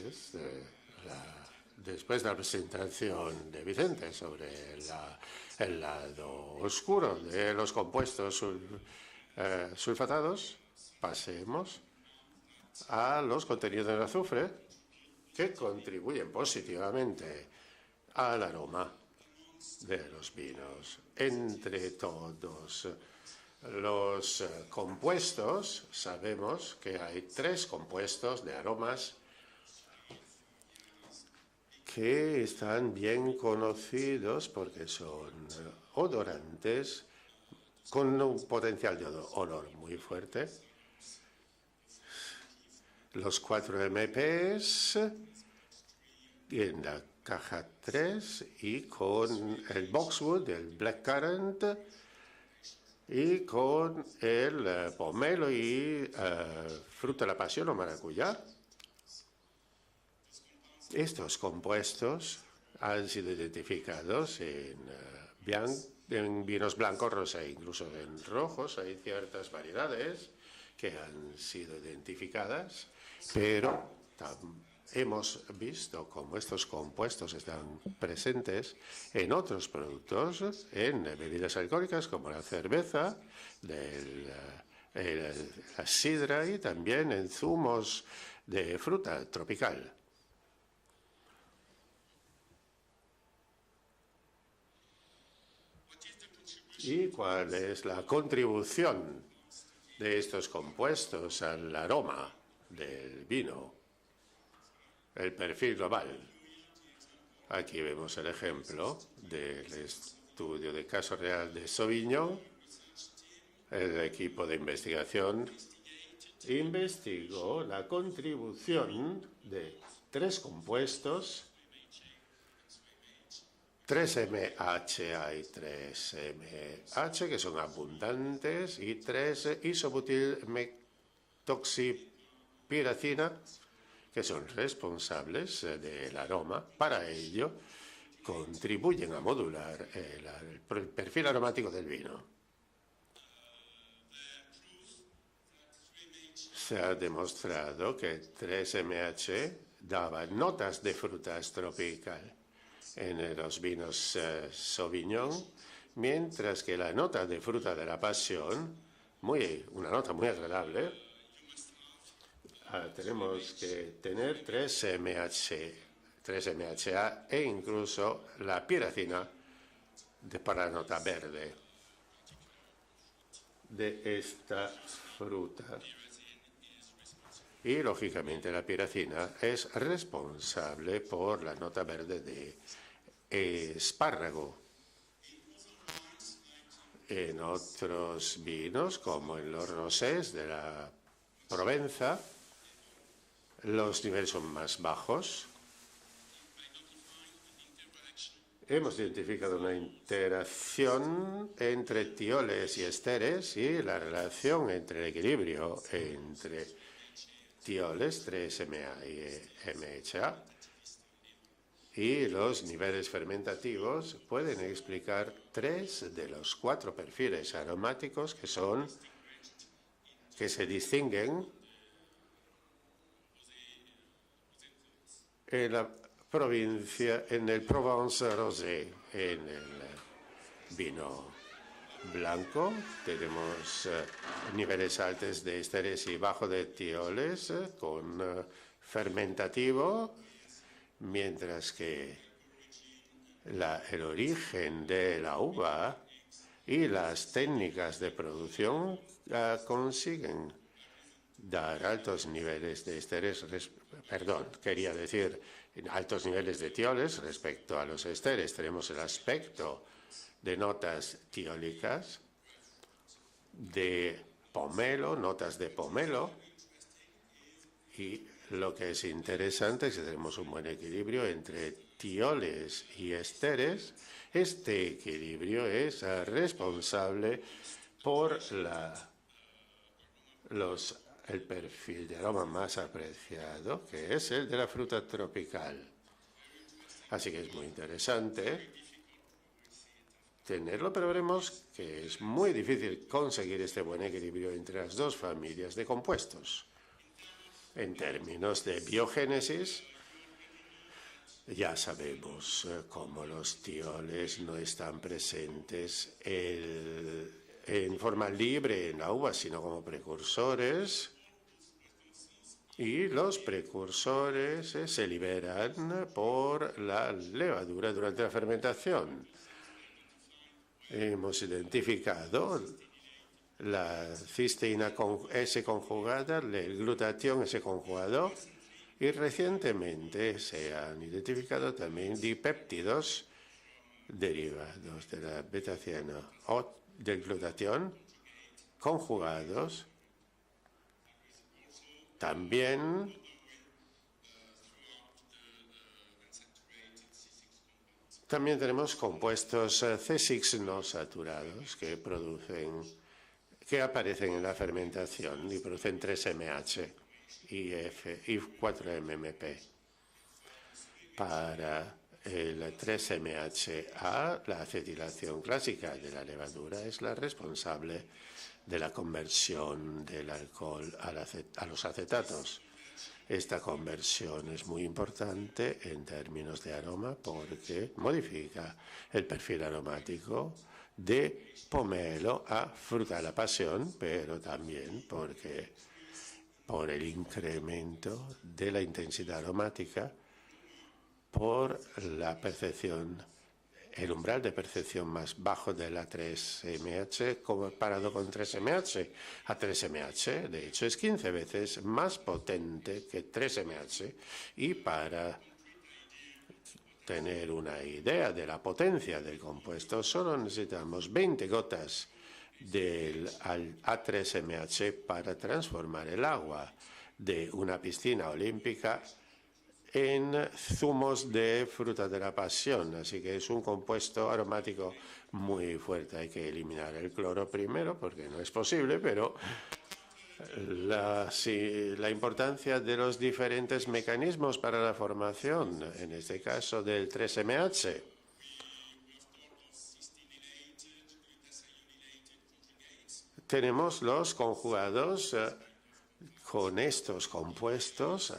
Entonces, después de la presentación de Vicente sobre el lado oscuro de los compuestos sulfatados, pasemos a los contenidos de azufre que contribuyen positivamente al aroma de los vinos. Entre todos los compuestos, sabemos que hay 3 compuestos de aromas que están bien conocidos porque son odorantes con un potencial de olor muy fuerte. Los 4 MPs en la caja 3 y con el Boxwood, el Blackcurrant y con el pomelo y fruta de la pasión o maracuyá. Estos compuestos han sido identificados en vinos blancos, rosá e incluso en rojos. Hay ciertas variedades que han sido identificadas, pero hemos visto cómo estos compuestos están presentes en otros productos, en bebidas alcohólicas como la cerveza, la sidra y también en zumos de fruta tropical. ¿Y cuál es la contribución de estos compuestos al aroma del vino? El perfil global. Aquí vemos el ejemplo del estudio de caso real de Sauvignon. El equipo de investigación investigó la contribución de 3 compuestos, 3-MHA y 3-MH, que son abundantes, y 3-isobutilmetoxipiracina, que son responsables del aroma. Para ello, contribuyen a modular el perfil aromático del vino. Se ha demostrado que 3-MH daba notas de frutas tropical en los vinos Sauvignon, mientras que la nota de fruta de la pasión, una nota muy agradable, tenemos que tener 3-MHA e incluso la piracina para la nota verde de esta fruta. Y, lógicamente, la piracina es responsable por la nota verde de espárrago. En otros vinos, como en los rosés de la Provenza, los niveles son más bajos. Hemos identificado una interacción entre tioles y esteres y la relación entre el equilibrio entre tioles, 3-MA y MHA, y los niveles fermentativos pueden explicar 3 de los 4 perfiles aromáticos que se distinguen en la provincia, en el Provence Rosé. En el vino blanco tenemos niveles altos de esteres y bajo de tioles con fermentativo, mientras que el origen de la uva y las técnicas de producción consiguen dar altos niveles de esteres, quería decir altos niveles de tioles respecto a los esteres. Tenemos el aspecto de notas tiólicas, de pomelo, notas de pomelo, y lo que es interesante es que tenemos un buen equilibrio entre tioles y esteres. Este equilibrio es responsable por el perfil de aroma más apreciado, que es el de la fruta tropical. Así que es muy interesante tenerlo, pero veremos que es muy difícil conseguir este buen equilibrio entre las 2 familias de compuestos. En términos de biogénesis, Ya sabemos cómo los tioles no están presentes en forma libre en la uva, sino como precursores. Y los precursores se liberan por la levadura durante la fermentación. Hemos identificado la cisteína S conjugada, el glutatión S conjugado, y recientemente se han identificado también dipéptidos derivados de la betaciana o del glutatión conjugados. También tenemos compuestos C6 no saturados que aparecen en la fermentación y producen 3MH y 4-MMP. Para el 3MHA, la acetilación clásica de la levadura es la responsable de la conversión del alcohol a los acetatos. Esta conversión es muy importante en términos de aroma porque modifica el perfil aromático de pomelo a fruta de la pasión, pero también porque por el incremento de la intensidad aromática, por la percepción, el umbral de percepción más bajo de la 3MH comparado con 3MH. A 3MH, de hecho, es 15 veces más potente que 3MH y para tener una idea de la potencia del compuesto, solo necesitamos 20 gotas del A3MH para transformar el agua de una piscina olímpica en zumos de fruta de la pasión. Así que es un compuesto aromático muy fuerte. Hay que eliminar el cloro primero porque no es posible, pero la importancia de los diferentes mecanismos para la formación, en este caso del 3MH, tenemos los conjugados con estos compuestos,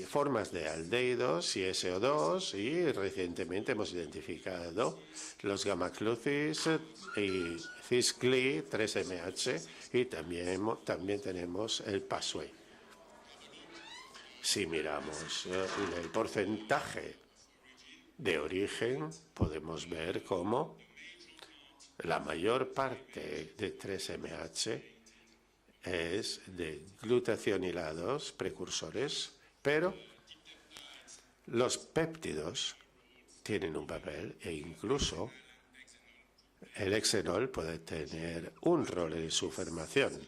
formas de aldehídos y SO2, y recientemente hemos identificado los gamma-glucis y cis-gli 3MH, y también tenemos el PASWAY. Si miramos el porcentaje de origen, podemos ver cómo la mayor parte de 3MH es de glutationilados precursores, pero los péptidos tienen un papel e incluso el hexenol puede tener un rol en su formación.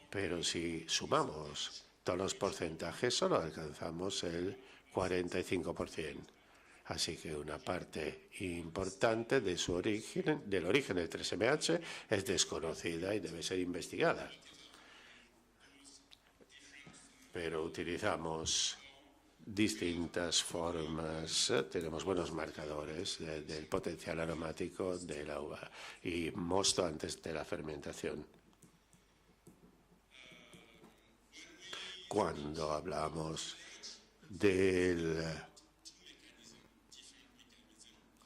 Pero si sumamos todos los porcentajes, solo alcanzamos el 45%. Así que una parte importante de su origen, del origen del 3MH, es desconocida y debe ser investigada. Pero utilizamos distintas formas, tenemos buenos marcadores del potencial aromático de la uva y mosto antes de la fermentación. Cuando hablamos de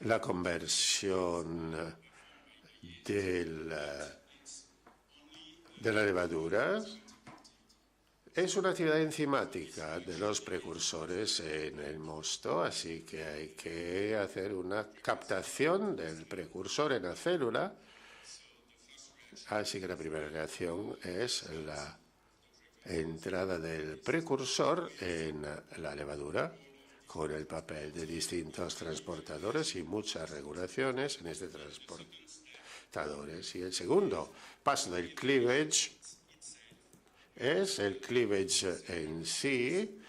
la conversión de la levadura, es una actividad enzimática de los precursores en el mosto, así que hay que hacer una captación del precursor en la célula. Así que la primera reacción es la entrada del precursor en la levadura, con el papel de distintos transportadores y muchas regulaciones en este transportadores. Y el segundo paso del cleavage es el cleavage en sí,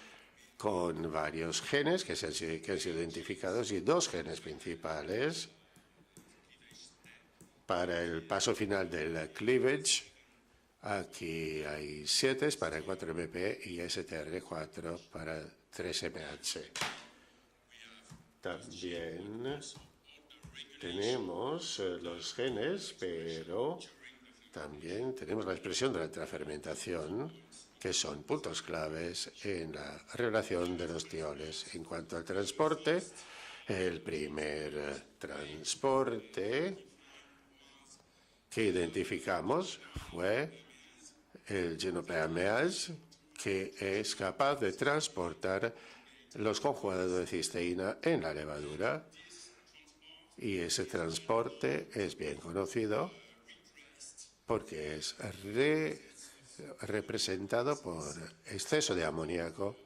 con varios genes que han sido identificados y dos genes principales. Para el paso final del cleavage, aquí hay 7 para el 4MP y STR4 para 3MH. También tenemos los genes, pero también tenemos la expresión durante la fermentación que son puntos claves en la relación de los tioles. En cuanto al transporte, el primer transporte que identificamos fue el genopeamease, que es capaz de transportar los conjugados de cisteína en la levadura. Y ese transporte es bien conocido porque es representado por exceso de amoníaco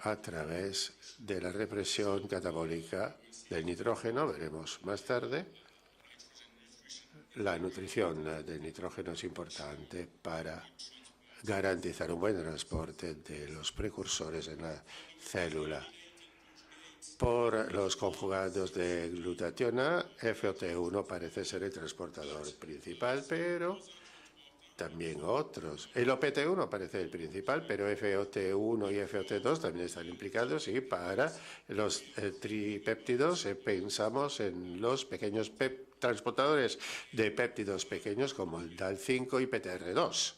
a través de la represión catabólica del nitrógeno. Veremos más tarde. La nutrición del nitrógeno es importante para garantizar un buen transporte de los precursores en la célula. Por los conjugados de glutationa, FOT1 parece ser el transportador principal, pero también otros. El OPT1 parece el principal, pero FOT1 y FOT2 también están implicados, y para los tripéptidos pensamos en los pequeños transportadores de péptidos pequeños como el DAL5 y PTR2,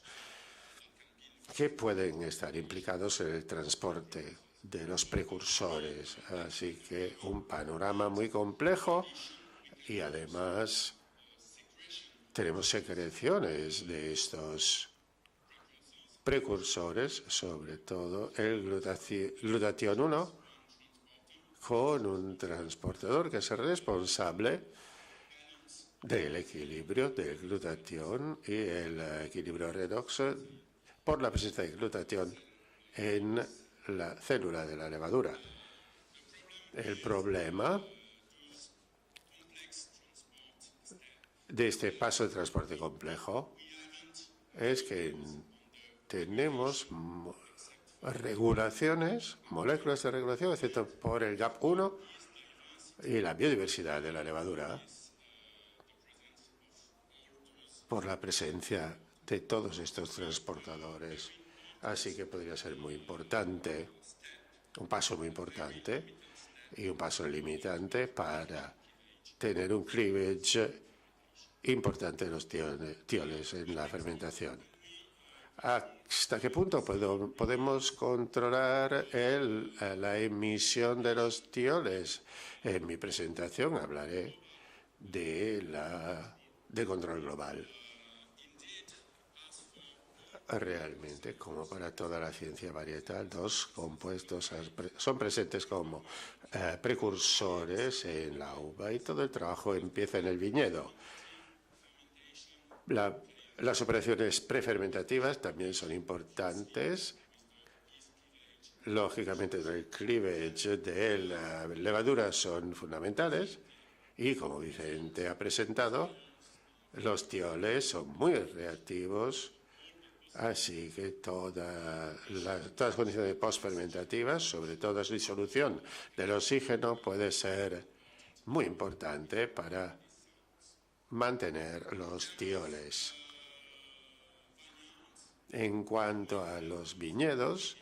que pueden estar implicados en el transporte de los precursores. Así que un panorama muy complejo, y además tenemos secreciones de estos precursores, sobre todo el glutatión 1, con un transportador que es el responsable del equilibrio del glutatión y el equilibrio redox por la presencia de glutatión en la célula de la levadura. El problema de este paso de transporte complejo es que tenemos regulaciones, moléculas de regulación, excepto por el GAP1 y la biodiversidad de la levadura, por la presencia de todos estos transportadores. Así que podría ser muy importante, un paso muy importante y un paso limitante para tener un cleavage importante de los tioles en la fermentación. ¿Hasta qué punto podemos controlar la emisión de los tioles? En mi presentación hablaré de control global. Realmente, como para toda la ciencia varietal, dos compuestos son presentes como precursores en la uva, y todo el trabajo empieza en el viñedo. Las operaciones prefermentativas también son importantes. Lógicamente, el cleavage de la levadura son fundamentales, y como Vicente ha presentado, los tioles son muy reactivos. Así que todas las condiciones postfermentativas, sobre todo la disolución del oxígeno, puede ser muy importante para mantener los tioles. En cuanto a los viñedos,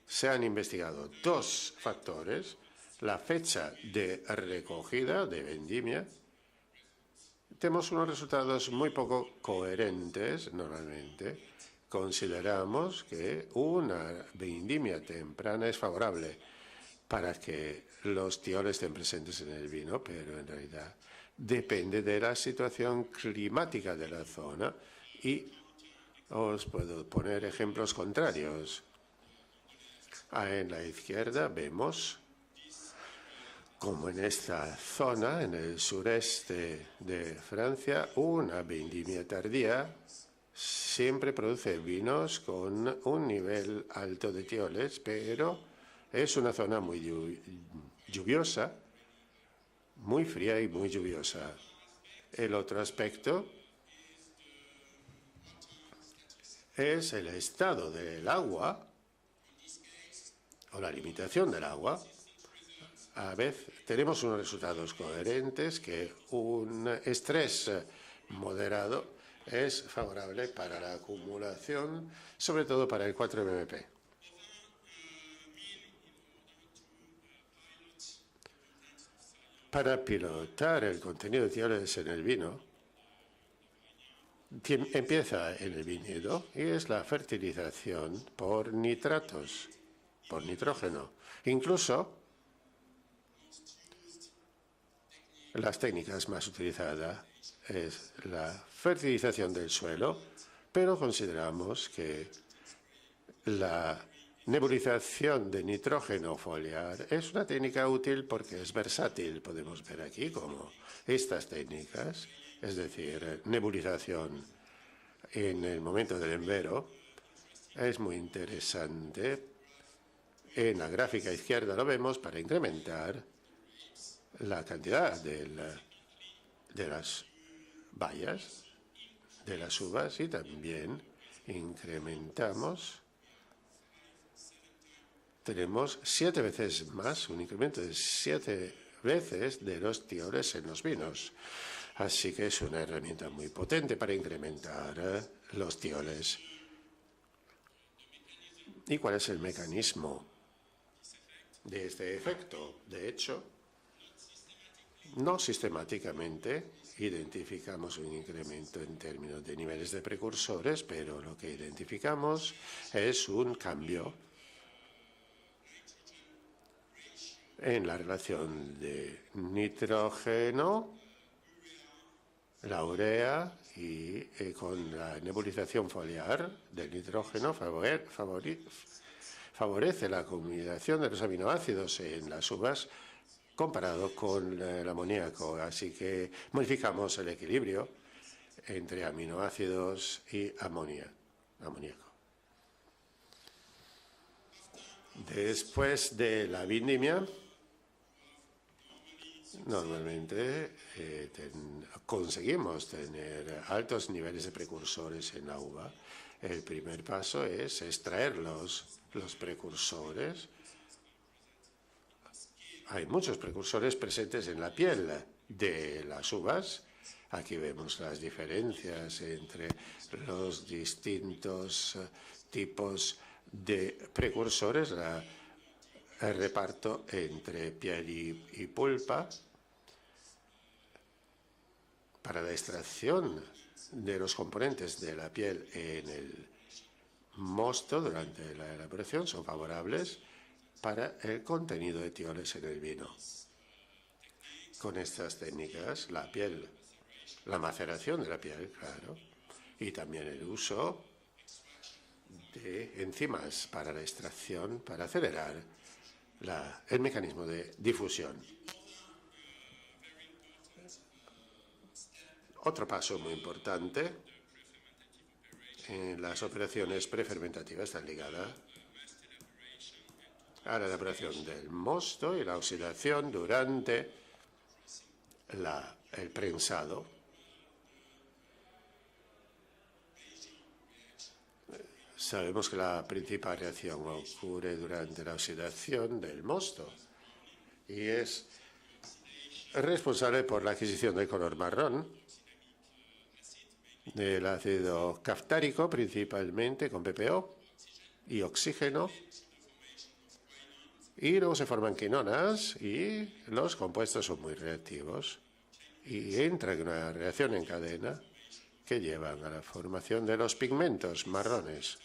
se han investigado dos factores: la fecha de recogida, de vendimia. Tenemos unos resultados muy poco coherentes. Normalmente consideramos que una vendimia temprana es favorable para que los tioles estén presentes en el vino, pero en realidad depende de la situación climática de la zona, y os puedo poner ejemplos contrarios. En la izquierda vemos como en esta zona, en el sureste de Francia, una vendimia tardía siempre produce vinos con un nivel alto de tioles, pero es una zona muy lluviosa, muy fría y muy lluviosa. El otro aspecto es el estado del agua o la limitación del agua. A veces tenemos unos resultados coherentes, que un estrés moderado es favorable para la acumulación, sobre todo para el 4-MMP. Para pilotar el contenido de tioles en el vino, empieza en el viñedo y es la fertilización por nitratos, por nitrógeno. Incluso las técnicas más utilizadas es la fertilización del suelo, pero consideramos que la nebulización de nitrógeno foliar es una técnica útil porque es versátil. Podemos ver aquí cómo estas técnicas, es decir, nebulización en el momento del envero, es muy interesante. En la gráfica izquierda lo vemos para incrementar la cantidad de las bayas, de las uvas, y también incrementamos. Tenemos 7 veces más, un incremento de 7 veces de los tioles en los vinos. Así que es una herramienta muy potente para incrementar los tioles. ¿Y cuál es el mecanismo de este efecto? De hecho, no sistemáticamente identificamos un incremento en términos de niveles de precursores, pero lo que identificamos es un cambio en la relación de nitrógeno, la urea y con la nebulización foliar del nitrógeno favorece la combinación de los aminoácidos en las uvas comparado con el amoníaco. Así que modificamos el equilibrio entre aminoácidos y amoníaco. Después de la vendimia, normalmente conseguimos tener altos niveles de precursores en la uva. El primer paso es extraer los precursores. Hay muchos precursores presentes en la piel de las uvas. Aquí vemos las diferencias entre los distintos tipos de precursores, el reparto entre piel y pulpa. Para la extracción de los componentes de la piel en el mosto durante la elaboración son favorables para el contenido de tioles en el vino. Con estas técnicas, la maceración de la piel, claro, y también el uso de enzimas para la extracción, para acelerar el mecanismo de difusión. Otro paso muy importante en las operaciones prefermentativas está ligada a la elaboración del mosto y la oxidación durante el prensado. Sabemos que la principal reacción ocurre durante la oxidación del mosto y es responsable por la adquisición del color marrón del ácido caftárico, principalmente con PPO y oxígeno. Y luego se forman quinonas y los compuestos son muy reactivos y entran en una reacción en cadena que llevan a la formación de los pigmentos marrones.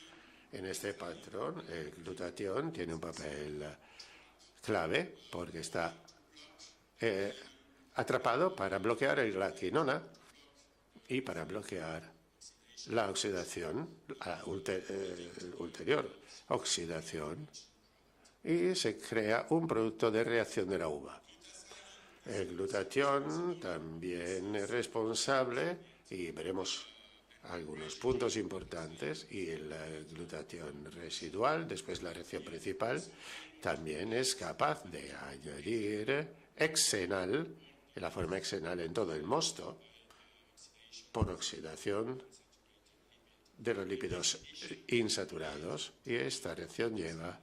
En este patrón, el glutatión tiene un papel clave porque está atrapado para bloquear la quinona y para bloquear la oxidación, ulterior oxidación, y se crea un producto de reacción de la uva. El glutatión también es responsable, y veremos algunos puntos importantes, y el glutatión residual, después la reacción principal, también es capaz de añadir hexenal, en la forma hexenal en todo el mosto, por oxidación de los lípidos insaturados, y esta reacción lleva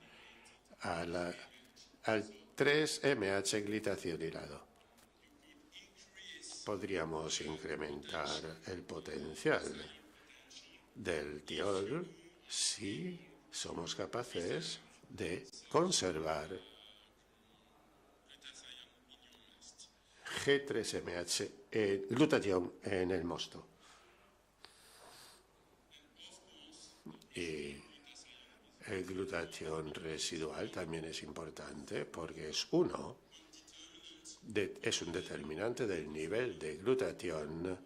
al 3-MH glitacionilado. Podríamos incrementar el potencial del tiol si somos capaces de conservar G3-MH glutatión en el mosto. Y el glutatión residual también es importante porque es un determinante del nivel de glutatión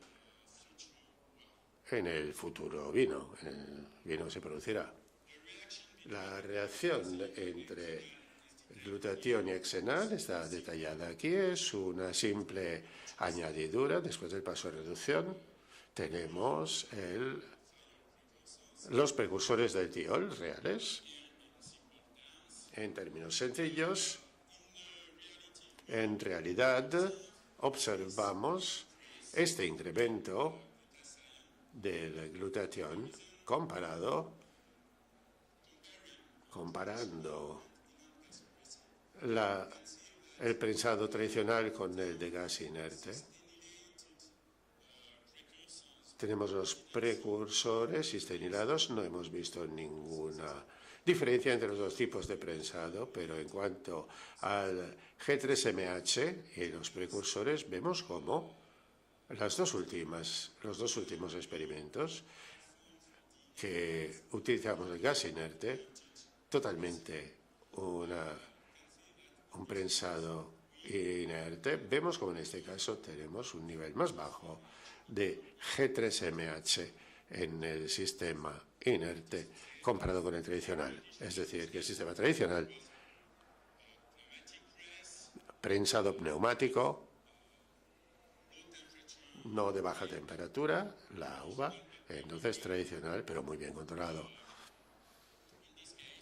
en el futuro vino. El vino que se producirá. La reacción entre glutatión y hexenal está detallada aquí. Es una simple añadidura después del paso de reducción. Tenemos los precursores del tiol reales. En términos sencillos, en realidad observamos este incremento del glutatión comparando el prensado tradicional con el de gas inerte. Tenemos los precursores cisteinilados, no hemos visto ninguna diferencia entre los dos tipos de prensado, pero en cuanto al G3MH y los precursores, vemos cómo los dos últimos experimentos que utilizamos el gas inerte, totalmente un prensado inerte, vemos como en este caso tenemos un nivel más bajo de G3MH en el sistema inerte comparado con el tradicional. Es decir, que el sistema tradicional, prensado pneumático, no de baja temperatura, la uva, entonces tradicional, pero muy bien controlado.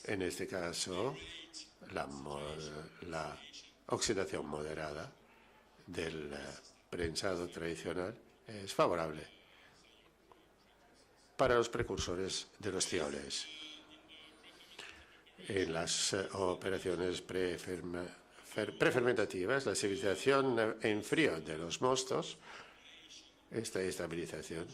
En este caso, la oxidación moderada del prensado tradicional es favorable para los precursores de los tioles. En las operaciones prefermentativas, la estabilización en frío de los mostos, esta estabilización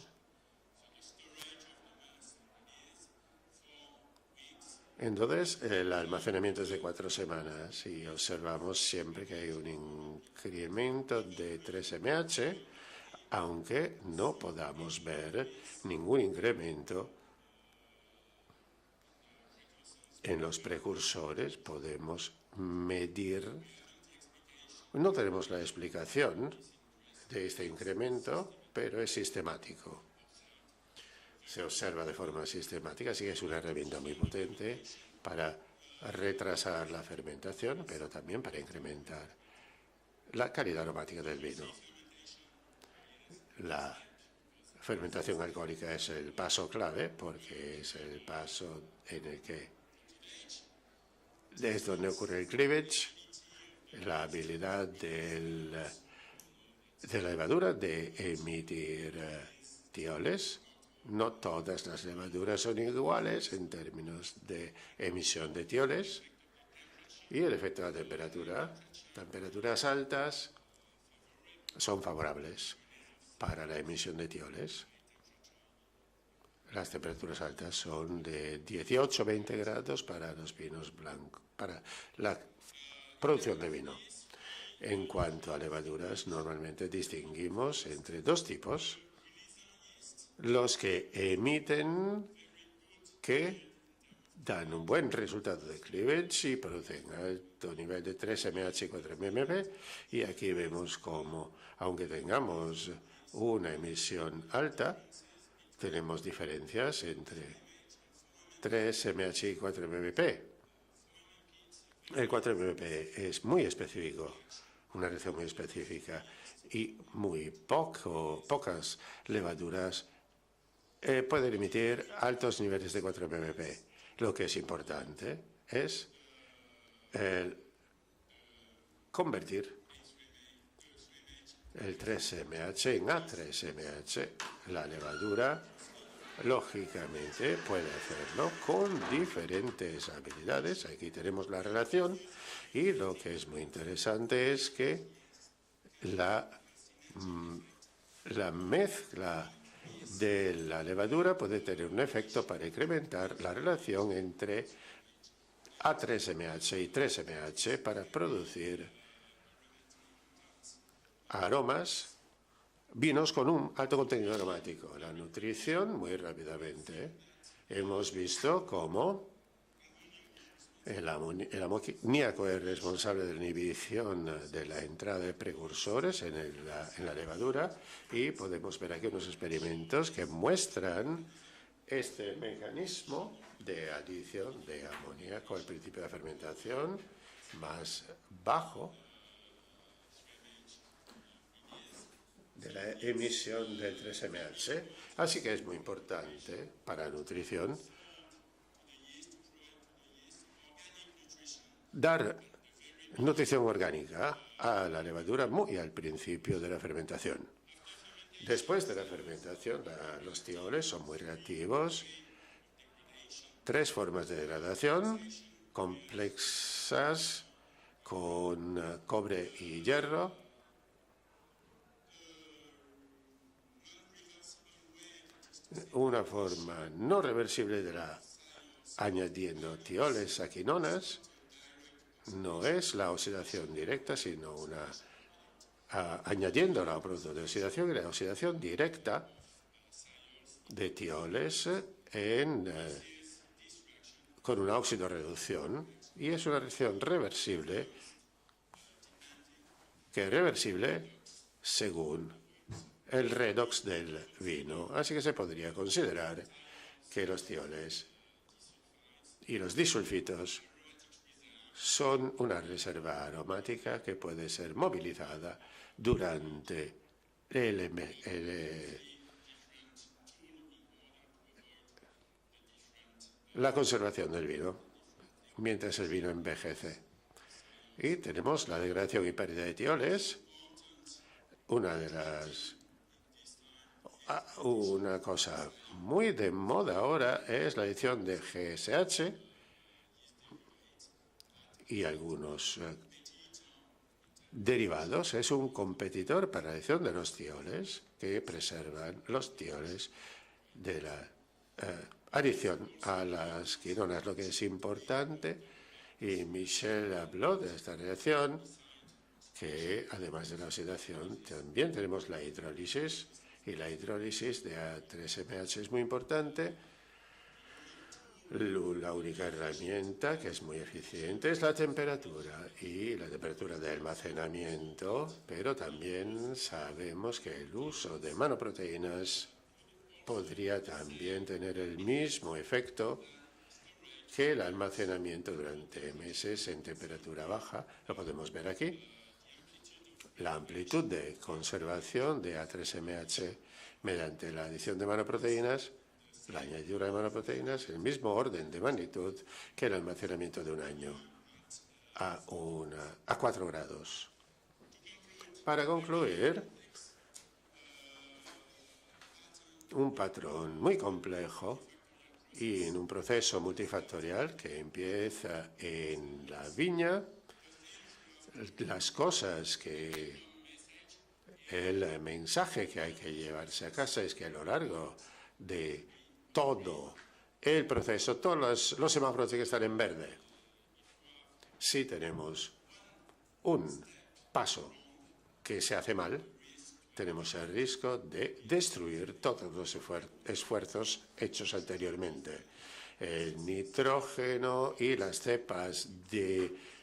entonces, el almacenamiento es de 4 semanas y observamos siempre que hay un incremento de 3MH, aunque no podamos ver ningún incremento en los precursores. Podemos medir, no tenemos la explicación de este incremento, pero es sistemático. Se observa de forma sistemática, así que es una herramienta muy potente para retrasar la fermentación, pero también para incrementar la calidad aromática del vino. La fermentación alcohólica es el paso clave, porque es el paso en el que es donde ocurre el cleavage, la habilidad de la levadura de emitir tioles. No todas las levaduras son iguales en términos de emisión de tioles. Y el efecto de la temperatura. Temperaturas altas son favorables para la emisión de tioles. Las temperaturas altas son de 18-20 grados para los vinos blancos, para la producción de vino. En cuanto a levaduras, normalmente distinguimos entre dos tipos. Los que emiten, que dan un buen resultado de cleavage y producen alto nivel de 3MH y 4mmP. Y aquí vemos cómo, aunque tengamos una emisión alta, tenemos diferencias entre 3MH y 4mmP. El 4mmP es muy específico, una reacción muy específica, y muy pocas levaduras pueden emitir altos niveles de 4mmP. Lo que es importante es convertir el 3MH en A3MH. La levadura, lógicamente, puede hacerlo con diferentes habilidades. Aquí tenemos la relación y lo que es muy interesante es que la mezcla de la levadura puede tener un efecto para incrementar la relación entre A3MH y 3MH para producir aromas, vinos con un alto contenido aromático. La nutrición, muy rápidamente, Hemos visto cómo el amoníaco es responsable de la inhibición de la entrada de precursores en la levadura, y podemos ver aquí unos experimentos que muestran este mecanismo de adición de amoníaco al principio de fermentación más bajo de la emisión de 3-MH. Así que es muy importante para la nutrición dar nutrición orgánica a la levadura muy al principio de la fermentación. Después de la fermentación, los tioles son muy reactivos. 3 formas de degradación complexas con cobre y hierro. Una forma no reversible añadiendo tioles a quinonas. No es la oxidación directa, sino añadiendo a producto de oxidación, y la oxidación directa de tioles con una oxidorreducción, y es una reacción reversible, que es reversible según el redox del vino. Así que se podría considerar que los tioles y los disulfitos son una reserva aromática que puede ser movilizada durante la conservación del vino, mientras el vino envejece. Y tenemos la degradación y pérdida de tioles. Una cosa muy de moda ahora es la adición de GSH y algunos derivados. Es un competidor para la adición de los tioles, que preservan los tioles de la adición a las quinonas. Lo que es importante, y Michel habló de esta reacción, que además de la oxidación también tenemos la hidrólisis, y la hidrólisis de A3-MH es muy importante. La única herramienta que es muy eficiente es la temperatura y la temperatura de almacenamiento, pero también sabemos que el uso de manoproteínas podría también tener el mismo efecto que el almacenamiento durante meses en temperatura baja. Lo podemos ver aquí. La amplitud de conservación de A3-MH mediante la adición de manoproteínas, la añadidura de manoproteínas, el mismo orden de magnitud que el almacenamiento de un año a 4 grados. Para concluir, un patrón muy complejo y en un proceso multifactorial que empieza en la viña. Las cosas el mensaje que hay que llevarse a casa es que a lo largo de todo el proceso, todos los semáforos tienen que estar en verde. Si tenemos un paso que se hace mal, tenemos el riesgo de destruir todos los esfuerzos hechos anteriormente. El nitrógeno y las cepas de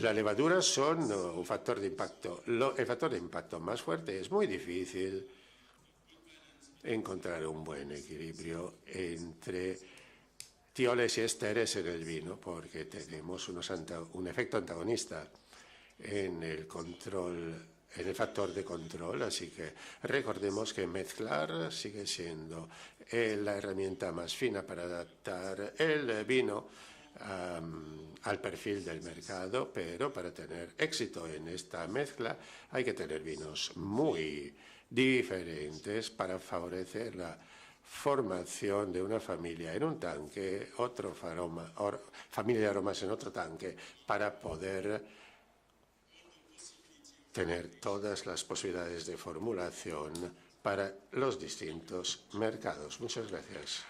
la levadura son un factor de impacto. El factor de impacto más fuerte. Es muy difícil encontrar un buen equilibrio entre tioles y ésteres en el vino, porque tenemos un efecto antagonista en el control, en el factor de control. Así que recordemos que mezclar sigue siendo la herramienta más fina para adaptar el vino al perfil del mercado, pero para tener éxito en esta mezcla hay que tener vinos muy diferentes para favorecer la formación de una familia en un tanque, familia de aromas en otro tanque, para poder tener todas las posibilidades de formulación para los distintos mercados. Muchas gracias.